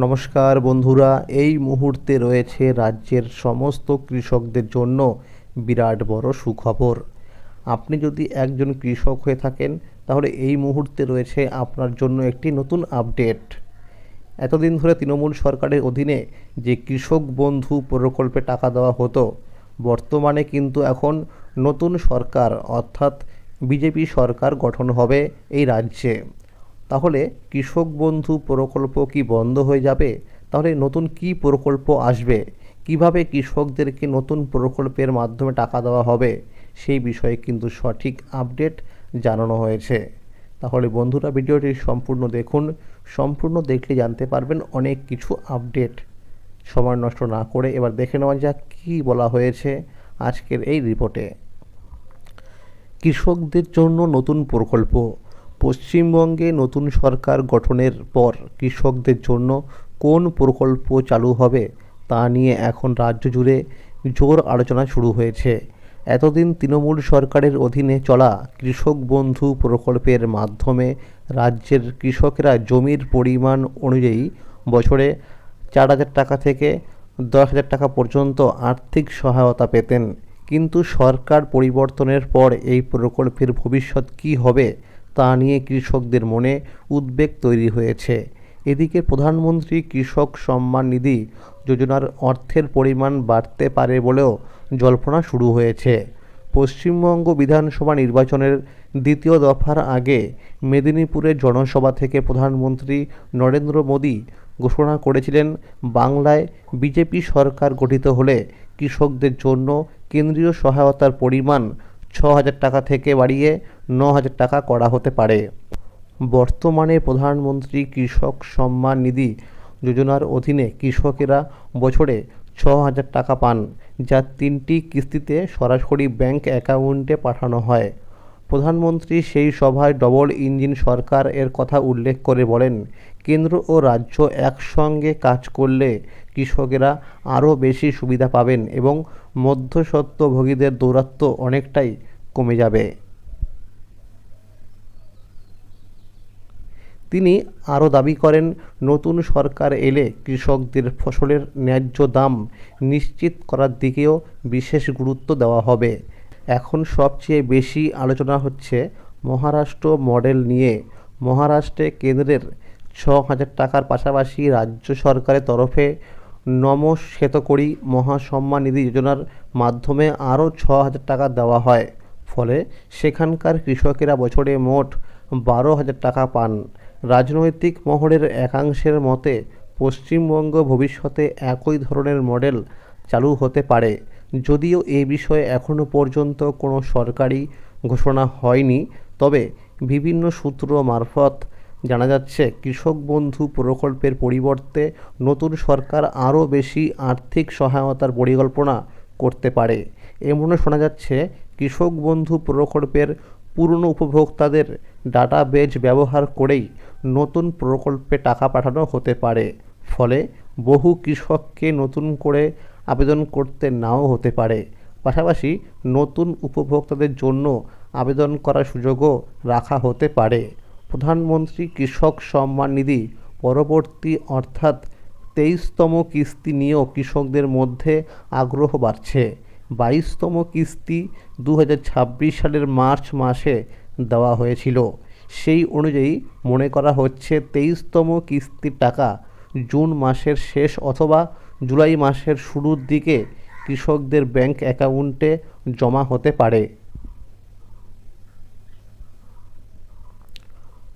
নমস্কার বন্ধুরা, এই মুহূর্তে রয়েছে রাজ্যের সমস্ত কৃষকদের জন্য বিরাট বড় সুখবর। আপনি যদি একজন কৃষক হয়ে থাকেন তাহলে এই মুহূর্তে রয়েছে আপনার জন্য একটি নতুন আপডেট। এতদিন ধরে তৃণমূল সরকারের অধীনে যে কৃষক বন্ধু প্রকল্পে টাকা দেওয়া হতো, বর্তমানে কিন্তু এখন নতুন সরকার অর্থাৎ বিজেপি সরকার গঠন হবে এই রাজ্যে। তাহলে কৃষক বন্ধু প্রকল্প কি বন্ধ হয়ে যাবে? তাহলে নতুন কি প্রকল্প আসবে? কিভাবে কৃষকদেরকে নতুন প্রকল্পের মাধ্যমে টাকা দেওয়া হবে, সেই বিষয়ে কিন্তু সঠিক আপডেট জানানো হয়েছে। তাহলে বন্ধুরা, ভিডিওটি সম্পূর্ণ দেখুন। সম্পূর্ণ দেখলে জানতে পারবেন অনেক কিছু আপডেট। সময় নষ্ট না করে এবার দেখে নেওয়া যাক কী বলা হয়েছে আজকের এই রিপোর্টে। কৃষকদের জন্য নতুন প্রকল্প। পশ্চিমবঙ্গে নতুন সরকার গঠনের পর কৃষকদের জন্য কোন প্রকল্প চালু হবে তা নিয়ে এখন রাজ্য জুড়ে জোর আলোচনা শুরু হয়েছে। এতদিন তৃণমূল সরকারের অধীনে চলা কৃষক বন্ধু প্রকল্পের মাধ্যমে রাজ্যের কৃষকেরা জমির পরিমাণ অনুযায়ী বছরে 4,000 টাকা থেকে 10,000 টাকা পর্যন্ত আর্থিক সহায়তা পেতেন। কিন্তু সরকার পরিবর্তনের পর এই প্রকল্পের ভবিষ্যৎ কী হবে তা নিয়ে কৃষকদের মনে উদ্বেগ তৈরি হয়েছে। এদিকে প্রধানমন্ত্রী কৃষক সম্মান নিধি যোজনার অর্থের পরিমাণ বাড়তে পারে বলেও জল্পনা শুরু হয়েছে। পশ্চিমবঙ্গ বিধানসভা নির্বাচনের দ্বিতীয় দফার আগে মেদিনীপুরের জনসভা থেকে প্রধানমন্ত্রী নরেন্দ্র মোদী ঘোষণা করেছিলেন, বাংলায় বিজেপি সরকার গঠিত হলে কৃষকদের জন্য কেন্দ্রীয় সহায়তার পরিমাণ 6,000 টাকা থেকে বাড়িয়ে 9,000 টাকা করা হতে পারে। বর্তমানে প্রধানমন্ত্রী কৃষক সম্মান নিধি যোজনার অধীনে কৃষকেরা বছরে 6,000 টাকা পান, যা 3টি কিস্তিতে সরাসরি ব্যাংক অ্যাকাউন্টে পাঠানো হয়। প্রধানমন্ত্রী সেই সভায় ডবল ইঞ্জিন সরকার এর কথা উল্লেখ করে বলেন, কেন্দ্র ও রাজ্য একসঙ্গে কাজ করলে কৃষকেরা আরও বেশি সুবিধা পাবেন এবং মধ্যস্বত্বভোগীদের দৌরাত্ম্য অনেকটাই কমে যাবে। তিনি আরও দাবি করেন, নতুন সরকার এলে কৃষকদের ফসলের ন্যায্য দাম নিশ্চিত করার দিকেও বিশেষ গুরুত্ব দেওয়া হবে। এখন সবচেয়ে বেশি আলোচনা হচ্ছে মহারাষ্ট্র মডেল নিয়ে। মহারাষ্ট্রে কেন্দ্রের 6,000 টাকার পাশাপাশি রাজ্য সরকারের তরফে নমঃশেতকরী মহাসম্মান নিধি যোজনার মাধ্যমে আরও 6,000 টাকা দেওয়া হয়। ফলে সেখানকার কৃষকেরা বছরে মোট 12,000 টাকা পান। রাজনৈতিক মহলের একাংশের মতে পশ্চিমবঙ্গ ভবিষ্যতে একই ধরনের মডেল চালু হতে পারে। যদিও এ বিষয়ে এখনও পর্যন্ত কোনো সরকারি ঘোষণা হয়নি, তবে বিভিন্ন সূত্র মারফত জানা যাচ্ছে কৃষক বন্ধু প্রকল্পের পরিবর্তে নতুন সরকার আরও বেশি আর্থিক সহায়তার পরিকল্পনা করতে পারে। এমনও শোনা যাচ্ছে কৃষক বন্ধু প্রকল্পের পুরনো উপভোক্তাদের ডাটাবেজ ব্যবহার করেই নতুন প্রকল্পে টাকা পাঠানো হতে পারে। ফলে বহু কৃষককে নতুন করে আবেদন করতে নাও হতে পারে। পাশাপাশি নতুন উপভোক্তাদের জন্য আবেদন করার সুযোগও রাখা হতে পারে। প্রধানমন্ত্রী কৃষক সম্মান নিধি পরবর্তী অর্থাৎ 23তম কিস্তি নিয়েও কৃষকদের মধ্যে আগ্রহ বাড়ছে। 22তম কিস্তি 2026 সালের মার্চ মাসে দেওয়া হয়েছিল। সেই অনুযায়ী মনে করা হচ্ছে 23তম কিস্তির টাকা জুন মাসের শেষ অথবা জুলাই মাসের শুরুর দিকে কৃষকদের ব্যাংক অ্যাকাউন্টে জমা হতে পারে।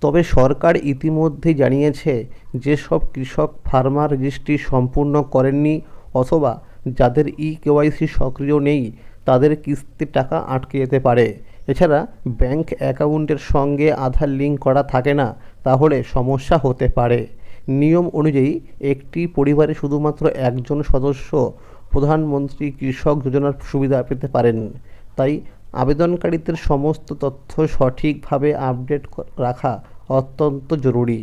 তবে সরকার ইতিমধ্যেই জানিয়েছে, যেসব কৃষক ফার্মার রেজিস্ট্রি সম্পূর্ণ করেননি অথবা যাদের কেওয়াইসি সক্রিয় নেই, তাদের কিস্তির টাকা আটকে যেতে পারে। এছাড়া ব্যাংক অ্যাকাউন্টের সঙ্গে আধার লিঙ্ক করা থাকে না, তাহলে সমস্যা হতে পারে। নিয়ম অনুযায়ী একটি পরিবারে শুধুমাত্র একজন সদস্য প্রধানমন্ত্রী কৃষক যোজনার সুবিধা পেতে পারেন। তাই আবেদনকারীদের সমস্ত তথ্য সঠিকভাবে আপডেট রাখা অত্যন্ত জরুরি।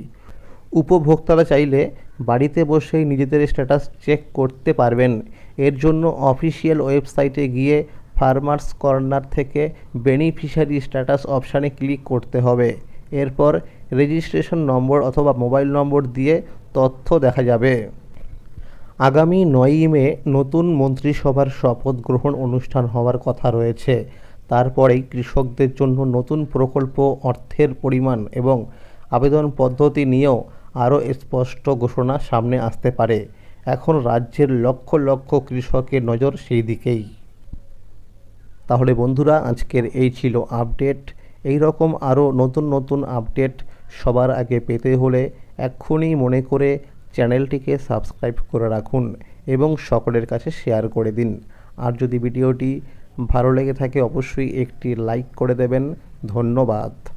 উপভোক্তারা চাইলে বাড়িতে বসেই নিজেদের স্ট্যাটাস চেক করতে পারবেন। এর জন্য অফিসিয়াল ওয়েবসাইটে গিয়ে ফার্মার্স কর্নার থেকে বেনিফিশিয়ারি স্ট্যাটাস অপশানে ক্লিক করতে হবে। এরপর রেজিস্ট্রেশন নম্বর অথবা মোবাইল নম্বর দিয়ে তথ্য দেখা যাবে। আগামী ৯ই মে নতুন মন্ত্রিসভার শপথ গ্রহণ অনুষ্ঠান হওয়ার কথা রয়েছে। তারপরেই কৃষকদের জন্য নতুন প্রকল্প, অর্থের পরিমাণ এবং আবেদন পদ্ধতি নিয়েও আরও স্পষ্ট ঘোষণা সামনে আসতে পারে। এখন রাজ্যের লক্ষ লক্ষ কৃষকের নজর সেই দিকেই। তাহলে বন্ধুরা, আজকের এই ছিল আপডেট। এই রকম আরও নতুন নতুন আপডেট সবার আগে পেতে হলে এক্ষুনি মনে করে চ্যানেলটিকে সাবস্ক্রাইব করে রাখুন এবং সকলের কাছে শেয়ার করে দিন। আর যদি ভিডিওটি ভালো লেগে থাকে অবশ্যই একটি লাইক করে দেবেন। ধন্যবাদ।